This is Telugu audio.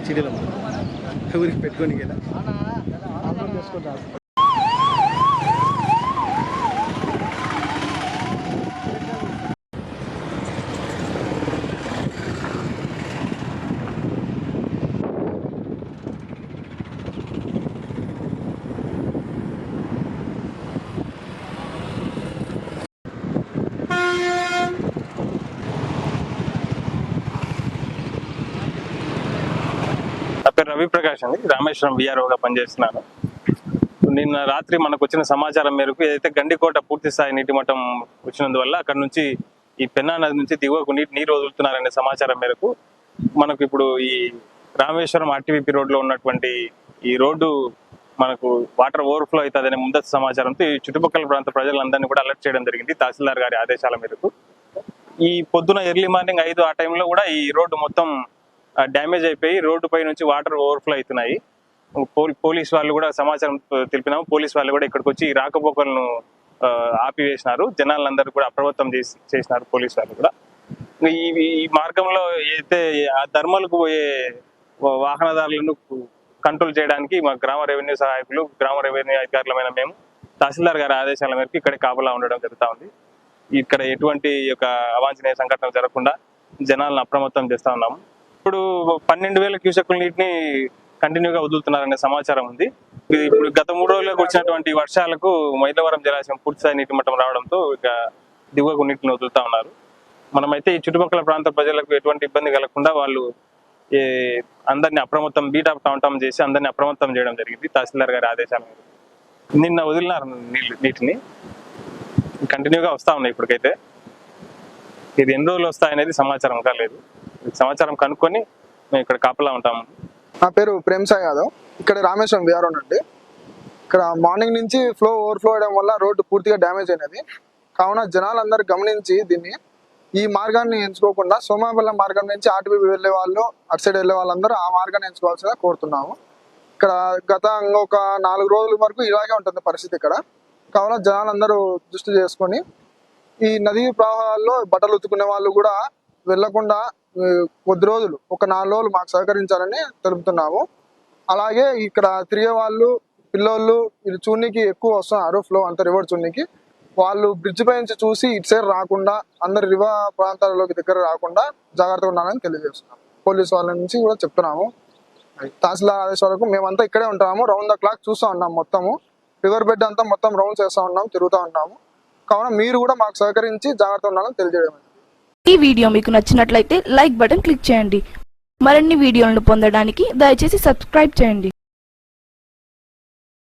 చిడిలో ఊరికి పెట్టుకొని కదా చేసుకుంటారు. నా పేరు రవి ప్రకాష్ అండి, రామేశ్వరం విఆర్ఓగా పనిచేస్తున్నాను. నిన్న రాత్రి మనకు వచ్చిన సమాచారం మేరకు ఏదైతే గండికోట పూర్తి స్థాయి నీటి మట్టం వచ్చినందువల్ల అక్కడ నుంచి ఈ పెన్నా నది నుంచి దిగువకు నీరు వదులుతున్నారనే సమాచారం మేరకు మనకు ఇప్పుడు ఈ రామేశ్వరం ఆర్టీవీపీ రోడ్లో ఉన్నటువంటి ఈ రోడ్డు మనకు వాటర్ ఓవర్ఫ్లో అవుతుందనే ముందస్తు సమాచారంతో ఈ చుట్టుపక్కల ప్రాంత ప్రజలందరినీ కూడా అలర్ట్ చేయడం జరిగింది తహసీల్దార్ గారి ఆదేశాల మేరకు. ఈ పొద్దున ఎర్లీ మార్నింగ్ 5 ఆ టైంలో కూడా ఈ రోడ్డు మొత్తం డ్యామేజ్ అయిపోయి రోడ్డు పై నుంచి వాటర్ ఓవర్ఫ్లో అవుతున్నాయి. పోలీస్ వాళ్ళు కూడా సమాచారం తెలిపినాము. పోలీస్ వాళ్ళు కూడా ఇక్కడికి వచ్చి రాకపోకలను ఆపివేసినారు. జనాలందరూ కూడా అప్రమత్తం చేసినారు పోలీస్ వాళ్ళు కూడా. ఈ మార్గంలో అయితే ఆ ధర్మలకు పోయే వాహనదారులను కంట్రోల్ చేయడానికి మా గ్రామ రెవెన్యూ సహాయకులు, గ్రామ రెవెన్యూ అధికారులమైన మేము తహసీల్దార్ గారి ఆదేశాల మేరకు ఇక్కడ కాపలా ఉండడం జరుగుతూ ఉంది. ఇక్కడ ఎటువంటి అవాంఛనీయ సంఘటనలు జరగకుండా జనాలను అప్రమత్తం చేస్తా ఉన్నాము. ఇప్పుడు 12,000 క్యూసెక్కుల నీటిని కంటిన్యూగా వదులుతున్నారనే సమాచారం ఉంది. ఇప్పుడు గత 3 రోజులకు వచ్చినటువంటి వర్షాలకు మైలవరం జలాశయం పూర్తిస్థాయి నీటి మట్టం రావడంతో ఇక దిగువకు నీటిని వదులుతా ఉన్నారు. మనమైతే ఈ చుట్టుపక్కల ప్రాంత ప్రజలకు ఎటువంటి ఇబ్బంది కలగకుండా వాళ్ళు అందరినీ అప్రమత్తం బీట్ ఆఫ్ కౌంటం చేసి అందరినీ అప్రమత్తం చేయడం జరిగింది తహసీల్దార్ గారి ఆదేశాల మేరకు. నిన్న వదిలినారు నీటిని, కంటిన్యూగా వస్తా ఉన్నాయి. ఇప్పటికైతే ఇది ఎన్ని రోజులు వస్తాయనేది సమాచారం కాలేదు. సమాచారం కనుక్కొని మేము ఇక్కడ కాపలా ఉంటాము. నా పేరు ప్రేమ్ సాయి యాదవ్, ఇక్కడ రామేశ్వరం విఆర్ఓ నుండి. ఇక్కడ మార్నింగ్ నుంచి ఓవర్ఫ్లో అవడం వల్ల రోడ్డు పూర్తిగా డ్యామేజ్ అయినది. కావున జనాలందరూ గమనించి దీన్ని ఈ మార్గాన్ని ఎంచుకోకుండా సోమాపల్లం మార్గం నుంచి ఆర్టీవీ వెళ్ళే వాళ్ళు, అటు సైడ్ వెళ్ళే వాళ్ళందరూ ఆ మార్గాన్ని ఎంచుకోవాల్సిందిగా కోరుతున్నాము. ఇక్కడ గత ఇంకొక 4 రోజుల వరకు ఇలాగే ఉంటుంది పరిస్థితి ఇక్కడ. కావున జనాలందరూ దృష్టి చేసుకొని ఈ నదీ ప్రవాహాల్లో బట్టలు ఉతుకునే వాళ్ళు కూడా వెళ్లకుండా కొద్ది రోజులు ఒక 4 రోజులు మాకు సహకరించాలని తెలుపుతున్నాము. అలాగే ఇక్కడ తిరిగే వాళ్ళు, పిల్లోళ్ళు ఇది చూడనికి ఎక్కువ వస్తున్నారు, ఫ్లో అంత రివర్ చూడనికి. వాళ్ళు బ్రిడ్జ్ పై నుంచి చూసి ఇటు సైడ్ రాకుండా, అందరు రివర్ ప్రాంతాలలోకి దగ్గర రాకుండా జాగ్రత్తగా ఉండాలని తెలియజేస్తున్నాం. పోలీసు వాళ్ళ నుంచి కూడా చెప్తున్నాము. తహసీల్దార్ ఆదేశం వరకు మేమంతా ఇక్కడే ఉంటాము. రౌండ్ ద క్లాక్ చూస్తూ ఉన్నాం. మొత్తము రివర్ బెడ్ అంతా మొత్తం రౌండ్స్ వేస్తూ ఉన్నాం, తిరుగుతూ ఉన్నాము. కావున మీరు కూడా మాకు సహకరించి జాగ్రత్త ఉండాలని తెలియజేయడం. ఈ వీడియో మీకు నచ్చినట్లయితే లైక్ బటన్ క్లిక్ చేయండి. మరిన్ని వీడియోలను పొందడానికి దయచేసి సబ్స్క్రైబ్ చేయండి.